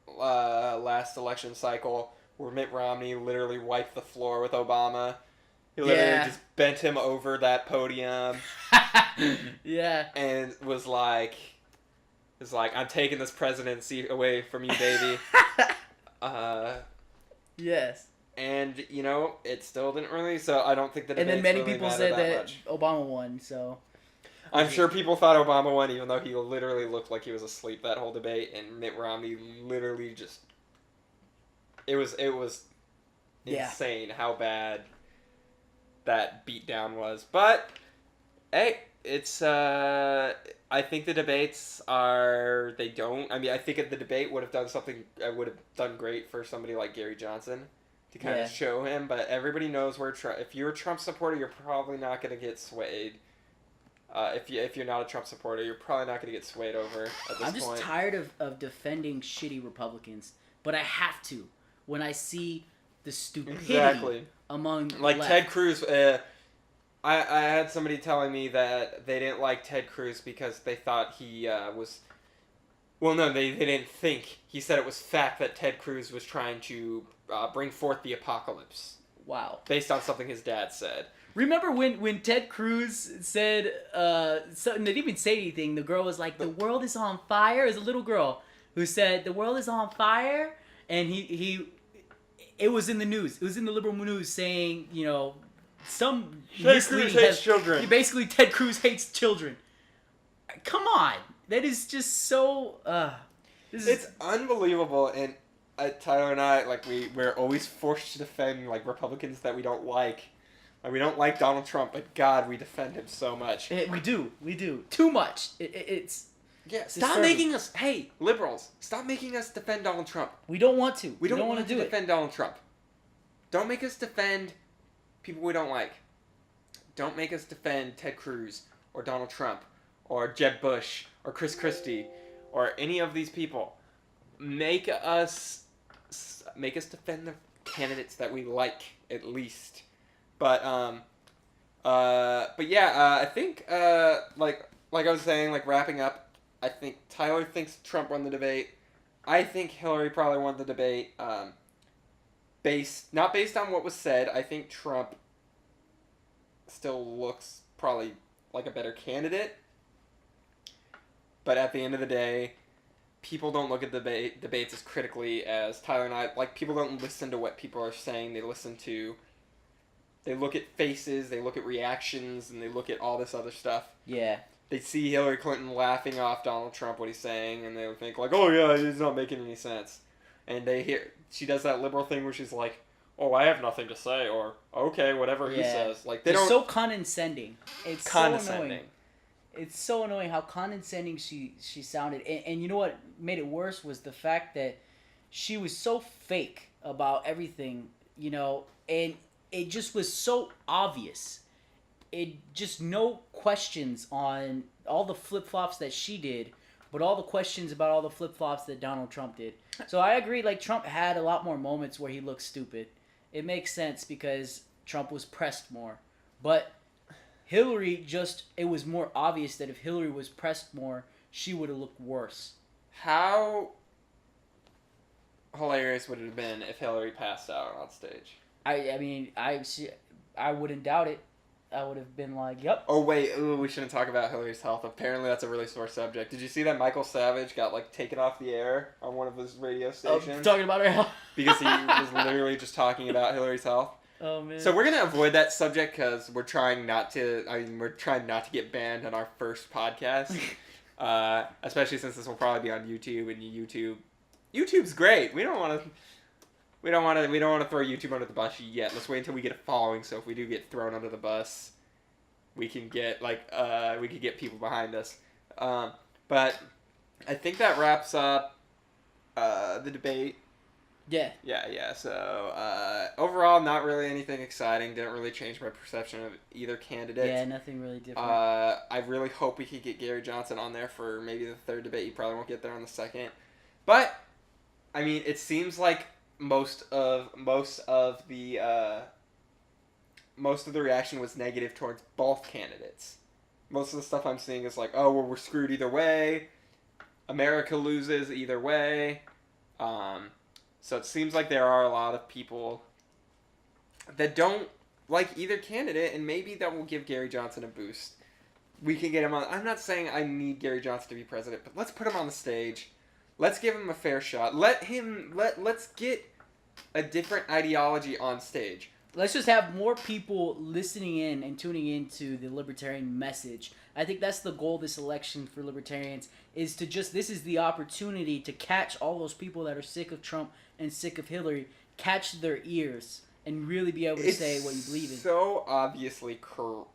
last election cycle where Mitt Romney literally wiped the floor with Obama? He literally just bent him over that podium. Yeah. And was like, I'm taking this presidency away from you, baby. Yes. And, it still didn't really, so I don't think the debate. And then many really people matter said that much. Obama won, so. I'm sure people thought Obama won, even though he literally looked like he was asleep that whole debate, and Mitt Romney literally just. It was insane how bad that beatdown was. But, hey, it's, I think the debates I think the debate would have done great for somebody like Gary Johnson to kind of show him, but everybody knows if you're a Trump supporter, you're probably not going to get swayed. If you're not a Trump supporter, you're probably not going to get swayed over at this point. I'm just tired of defending shitty Republicans, but I have to when I see the stupidity among like left. Ted Cruz. I had somebody telling me that they didn't like Ted Cruz because they thought he was. Well, no, they didn't think. He said it was fact that Ted Cruz was trying to bring forth the apocalypse. Wow. Based on something his dad said. Remember when Ted Cruz said something, they didn't even say anything. The girl was like, "The world is on fire." It was a little girl who said, "The world is on fire," and it was in the news. It was in the liberal news saying, some Ted Cruz hates children. Basically, Ted Cruz hates children. Come on, that is just so. It's unbelievable, and Tyler and I we're always forced to defend Republicans that we don't like. We don't like Donald Trump, but God, we defend him so much. We do too much. It's. Yeah, stop making us. Hey, liberals, stop making us defend Donald Trump. We don't want to. We don't want to defend Donald Trump. Don't make us defend people we don't like. Don't make us defend Ted Cruz or Donald Trump or Jeb Bush or Chris Christie or any of these people. Make us defend the candidates that we like at least. But yeah, I think like I was saying, wrapping up. I think Tyler thinks Trump won the debate. I think Hillary probably won the debate. Not based on what was said. I think Trump still looks probably like a better candidate. But at the end of the day, people don't look at debates as critically as Tyler and I. People don't listen to what people are saying. They look at faces, they look at reactions, and they look at all this other stuff. Yeah. They see Hillary Clinton laughing off Donald Trump, what he's saying, and they think oh yeah, he's not making any sense. And she does that liberal thing where she's like, oh, I have nothing to say, or okay, whatever he says. It's so condescending. It's condescending. So annoying. It's so annoying how condescending she sounded. And you know what made it worse was the fact that she was so fake about everything, and it just was so obvious. It just no questions on all the flip-flops that she did, but all the questions about all the flip-flops that Donald Trump did. So I agree, Trump had a lot more moments where he looked stupid. It makes sense because Trump was pressed more. But Hillary it was more obvious that if Hillary was pressed more, she would have looked worse. How hilarious would it have been if Hillary passed out on stage? I mean, I wouldn't doubt it. I would have been like, yep. Oh wait, we shouldn't talk about Hillary's health. Apparently, that's a really sore subject. Did you see that Michael Savage got like taken off the air on one of his radio stations Talking about her health. because he was literally just talking about Hillary's health? Oh man. So we're gonna avoid that subject because we're trying not to. I mean, we're trying not to get banned on our first podcast, especially since this will probably be on YouTube, and YouTube's great. We don't want to throw YouTube under the bus yet. Let's wait until we get a following. So if we do get thrown under the bus, we can get people behind us. But I think that wraps up the debate. Yeah. Yeah. So overall, not really anything exciting. Didn't really change my perception of either candidate. Yeah, nothing really different. I really hope we could get Gary Johnson on there for maybe the third debate. You probably won't get there on the second. But I mean, it seems like most of the reaction was negative towards both candidates. Most of the stuff I'm seeing is like, oh, well, we're screwed either way. America loses either way. So it seems like there are a lot of people that don't like either candidate, and maybe that will give Gary Johnson a boost. We can get him on. I'm not saying I need Gary Johnson to be president, but let's put him on the stage. Let's give him a fair shot. Let's get a different ideology on stage. Let's just have more people listening in and tuning into the libertarian message. I think that's the goal of this election for libertarians, is to just, this is the opportunity to catch all those people that are sick of Trump and sick of Hillary, catch their ears and really be able to say what you believe in. It's so obviously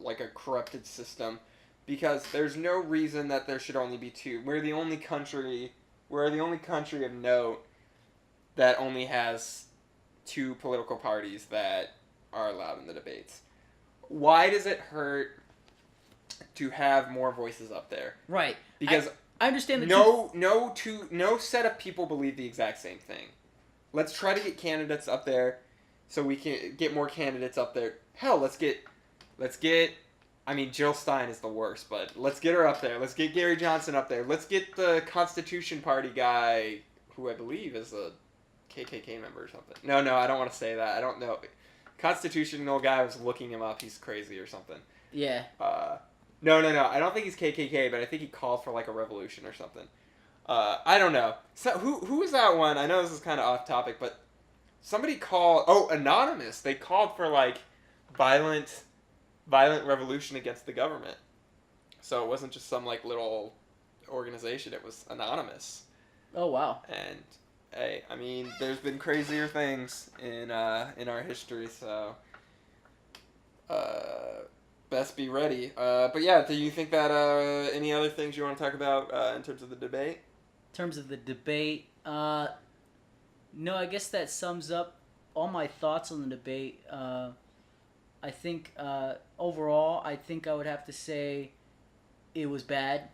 like a corrupted system, because there's no reason that there should only be two. We're the only country of note that only has two political parties that are allowed in the debates. Why does it hurt to have more voices up there? Right. Because I understand that no set of people believe the exact same thing. Let's try to get candidates up there so we can get more candidates up there. Hell, let's get I mean, Jill Stein is the worst, but let's get her up there. Let's get Gary Johnson up there. Let's get the Constitution Party guy, who I believe is a KKK member or something. No, I don't want to say that. I don't know. Constitutional guy, I was looking him up. He's crazy or something. Yeah. No. I don't think he's KKK, but I think he called for like a revolution or something. I don't know. So who was that one? I know this is kind of off topic, but somebody called. Oh, Anonymous. They called for like violent revolution against the government. So it wasn't just some like little organization. It was Anonymous. Oh wow. And hey, I mean, there's been crazier things in our history, so best be ready. But yeah, do you think that any other things you want to talk about in terms of the debate? In terms of the debate, no, I guess that sums up all my thoughts on the debate. I think overall, I think I would have to say it was bad.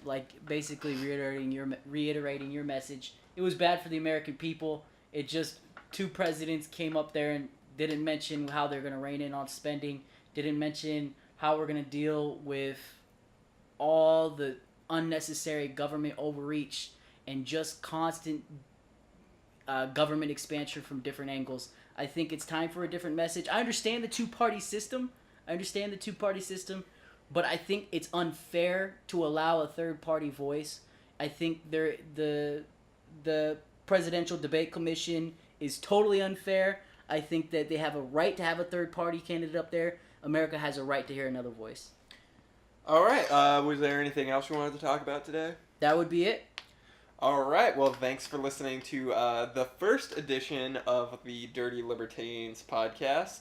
Like basically reiterating your message. It was bad for the American people. It just, two presidents came up there and didn't mention how they're going to rein in on spending, didn't mention how we're going to deal with all the unnecessary government overreach and just constant government expansion from different angles. I think it's time for a different message. I understand the two-party system, but I think it's unfair to allow a third-party voice. I think the Presidential Debate Commission is totally unfair. I think that they have a right to have a third-party candidate up there. America has a right to hear another voice. All right. Was there anything else you wanted to talk about today? That would be it. All right. Well, thanks for listening to the first edition of the Dirty Libertines podcast.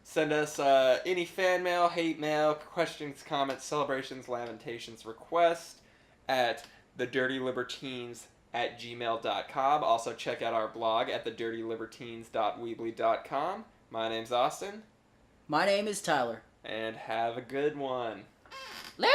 Send us any fan mail, hate mail, questions, comments, celebrations, lamentations, requests at thedirtylibertines@gmail.com. Also, check out our blog at thedirtylibertines.weebly.com. My name's Austin. My name is Tyler. And have a good one. Later!